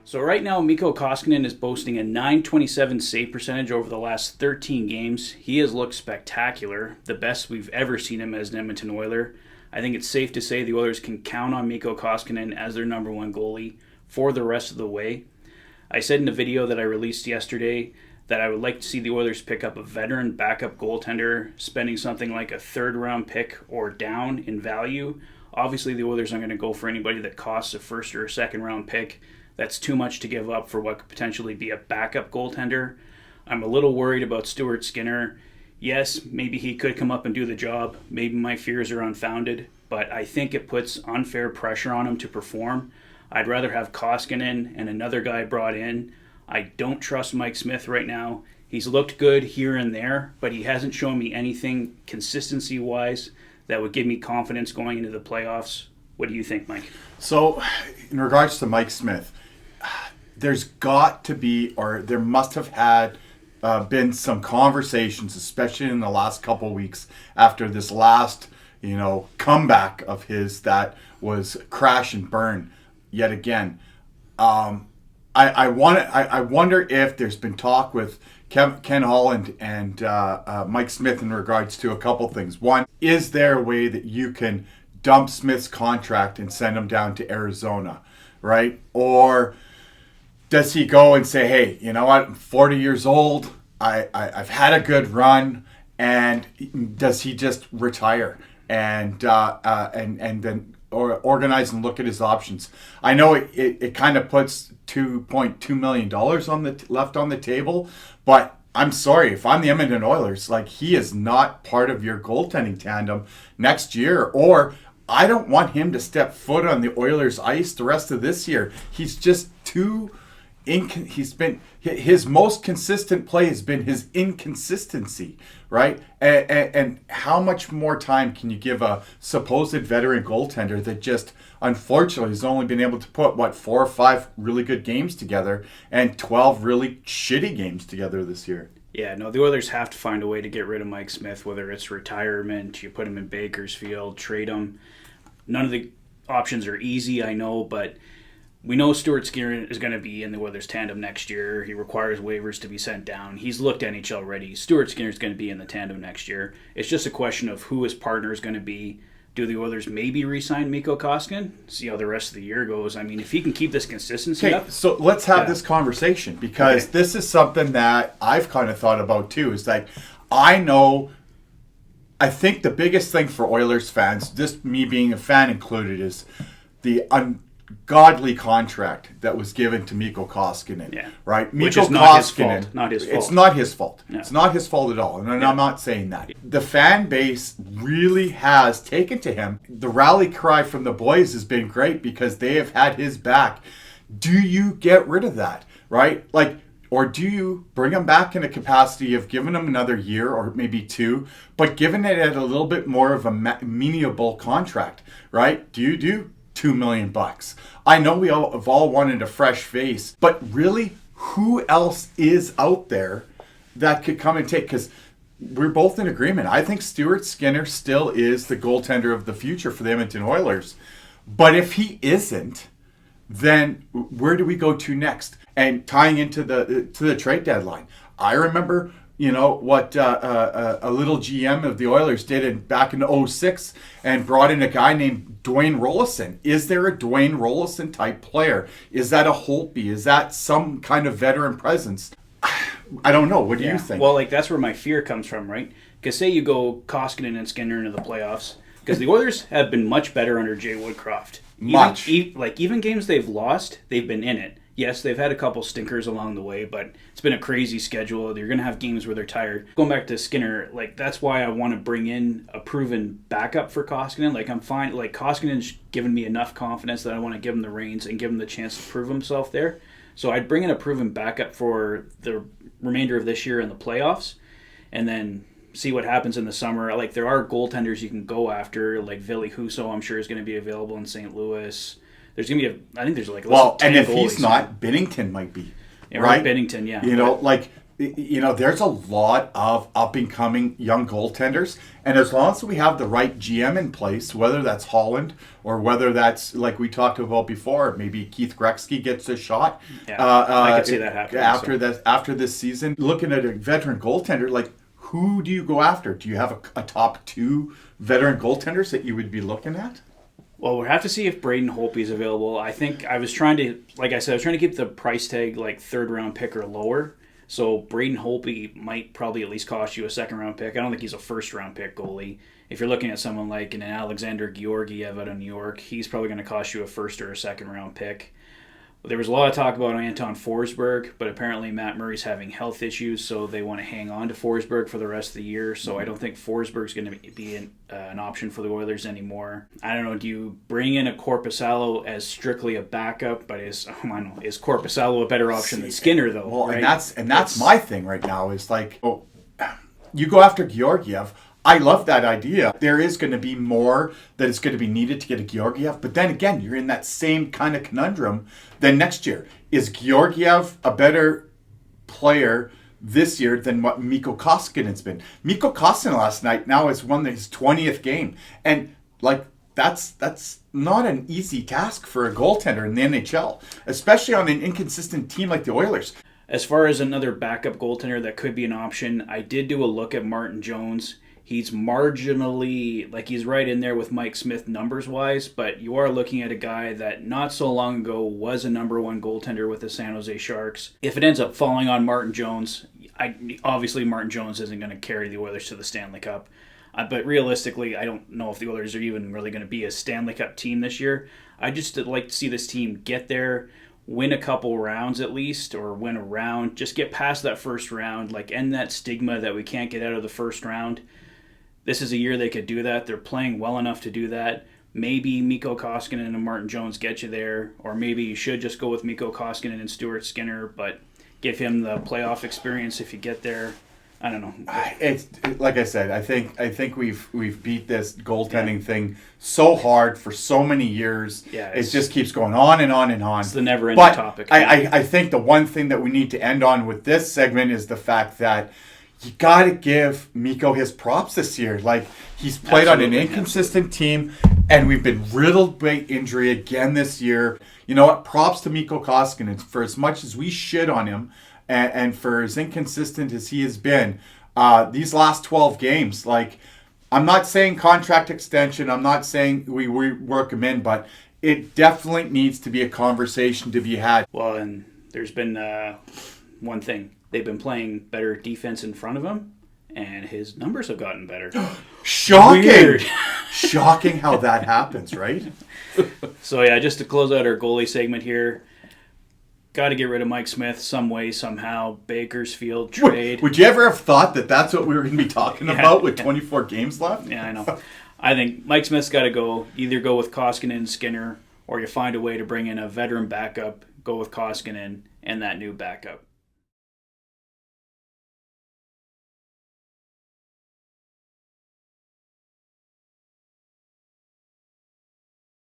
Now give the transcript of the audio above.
So right now, Mikko Koskinen is boasting a .927 save percentage over the last 13 games. He has looked spectacular, the best we've ever seen him as an Edmonton Oiler. I think it's safe to say the Oilers can count on Mikko Koskinen as their number one goalie for the rest of the way. I said in a video that I released yesterday that I would like to see the Oilers pick up a veteran backup goaltender, spending something like a third-round pick or down in value. Obviously, the Oilers aren't going to go for anybody that costs a first or a second-round pick. That's too much to give up for what could potentially be a backup goaltender. I'm a little worried about Stuart Skinner. Yes, maybe he could come up and do the job. Maybe my fears are unfounded, but I think it puts unfair pressure on him to perform. I'd rather have Koskinen and another guy brought in. I don't trust Mike Smith right now. He's looked good here and there, but he hasn't shown me anything consistency-wise that would give me confidence going into the playoffs. What do you think, Mike? So, in regards to Mike Smith, there's got to be, or there must have had been some conversations, especially in the last couple of weeks after this last, comeback of his that was crash and burn yet again. I wonder if there's been talk with Ken Holland and Mike Smith in regards to a couple things. One, is there a way that you can dump Smith's contract and send him down to Arizona, right? Or does he go and say, hey, you know what, I'm 40 years old, I've had a good run, and does he just retire and then organize and look at his options? I know it kind of puts $2.2 million left on the table, but I'm sorry, if I'm the Edmonton Oilers, he is not part of your goaltending tandem next year, or I don't want him to step foot on the Oilers' ice the rest of this year. He's just too his most consistent play has been his inconsistency, right? And how much more time can you give a supposed veteran goaltender that just unfortunately has only been able to put 4 or 5 really good games together and 12 really shitty games together this year? Yeah, no, the Oilers have to find a way to get rid of Mike Smith, whether it's retirement, you put him in Bakersfield, trade him. None of the options are easy, I know, but we know Stuart Skinner is going to be in the Oilers tandem next year. He requires waivers to be sent down. He's looked NHL ready. Stuart Skinner is going to be in the tandem next year. It's just a question of who his partner is going to be. Do the Oilers maybe re-sign Mikko Koskinen? See how the rest of the year goes. I mean, if he can keep this consistency up. So let's have this conversation, because this is something that I've kind of thought about too. Is I think the biggest thing for Oilers fans, just me being a fan included, is the ungodly contract that was given to Mikko Koskinen. Yeah. Right? Which is not his fault. Not his fault. It's not his fault. No. It's not his fault at all. And I'm not saying that. The fan base really has taken to him. The rally cry from the boys has been great because they have had his back. Do you get rid of that? Right? Or do you bring him back in a capacity of giving him another year or maybe 2, but giving it at a little bit more of a meaningful contract, right? Do you do $2 million? I know we all have wanted a fresh face, but really, who else is out there that could come and take? Because we're both in agreement. I think Stuart Skinner still is the goaltender of the future for the Edmonton Oilers. But if he isn't, then where do we go to next? And tying into the trade deadline, I remember, what a little GM of the Oilers did back in 2006 and brought in a guy named Dwayne Rollison. Is there a Dwayne Rollison type player? Is that a Holtby? Is that some kind of veteran presence? I don't know. What do you think? Well, that's where my fear comes from, right? Because say you go Koskinen and Skinner into the playoffs, because the Oilers have been much better under Jay Woodcroft. Even games they've lost, they've been in it. Yes, they've had a couple stinkers along the way, but it's been a crazy schedule. You're going to have games where they're tired. Going back to Skinner, that's why I want to bring in a proven backup for Koskinen. I'm fine. Koskinen's given me enough confidence that I want to give him the reins and give him the chance to prove himself there. So I'd bring in a proven backup for the remainder of this year in the playoffs, and then see what happens in the summer. There are goaltenders you can go after, Ville Husso, I'm sure is going to be available in St. Louis. There's going to be I think there's a list of 10 and if goalies. He's not, Binnington might be. Yeah, right? Binnington, yeah. there's a lot of up-and-coming young goaltenders, and as long as we have the right GM in place, whether that's Holland or whether that's, like we talked about before, maybe Keith Gretzky gets a shot. Yeah, I could see that happening. After this season, looking at a veteran goaltender, like, who do you go after? Do you have a top 2 veteran goaltenders that you would be looking at? Well, we'll have to see if Braden Holtby is available. I think I was trying to, like I said, I was trying to keep the price tag like 3rd-round pick or lower. So Braden Holtby might probably at least cost you a 2nd-round pick. I don't think he's a 1st-round pick goalie. If you're looking at someone like an Alexander Georgiev out of New York, he's probably going to cost you a 1st or a 2nd-round pick. There was a lot of talk about Anton Forsberg, but apparently Matt Murray's having health issues, so they want to hang on to Forsberg for the rest of the year. So I don't think Forsberg's going to be an option for the Oilers anymore. I don't know, do you bring in a Korpisalo as strictly a backup, but is Korpisalo a better option than Skinner, though? Well, right? and that's my thing right now is like, you go after Georgiev. I love that idea. There is going to be more that is going to be needed to get a Georgiev. But then again, you're in that same kind of conundrum then next year. Is Georgiev a better player this year than what Mikko Koskinen's been? Mikko Koskinen last night now has won his 20th game. And like that's not an easy task for a goaltender in the NHL, especially on an inconsistent team like the Oilers. As far as another backup goaltender that could be an option, I did do a look at Martin Jones. He's marginally, like he's right in there with Mike Smith numbers-wise, but you are looking at a guy that not so long ago was a number 1 goaltender with the San Jose Sharks. If it ends up falling on Martin Jones, obviously Martin Jones isn't going to carry the Oilers to the Stanley Cup. But realistically, I don't know if the Oilers are even really going to be a Stanley Cup team this year. I just like to see this team get there, win a couple rounds at least, or win a round. Just get past that 1st round, like end that stigma that we can't get out of the 1st round. This is a year they could do that. They're playing well enough to do that. Maybe Mikko Koskinen and Martin Jones get you there, or maybe you should just go with Mikko Koskinen and Stuart Skinner, but give him the playoff experience if you get there. I don't know. It's like I said. I think we've beat this goaltending thing so hard for so many years. Yeah, it just keeps going on and on and on. It's the never-ending topic. I think the one thing that we need to end on with this segment is the fact that you got to give Mikko his props this year. Like, he's played on an inconsistent team, and we've been riddled by injury again this year. You know what? Props to Mikko Koskinen for as much as we shit on him and for as inconsistent as he has been. These last 12 games, like, I'm not saying contract extension. I'm not saying we work him in, but it definitely needs to be a conversation to be had. Well, and there's been one thing. They've been playing better defense in front of him, and his numbers have gotten better. Shocking! Weird. Shocking how that happens, right? So, yeah, just to close out our goalie segment here, got to get rid of Mike Smith some way, somehow. Bakersfield trade. Would you ever have thought that that's what we were going to be talking about with 24 games left? Yeah, I know. I think Mike Smith's got to go. Either go with Koskinen and Skinner, or you find a way to bring in a veteran backup, go with Koskinen and that new backup.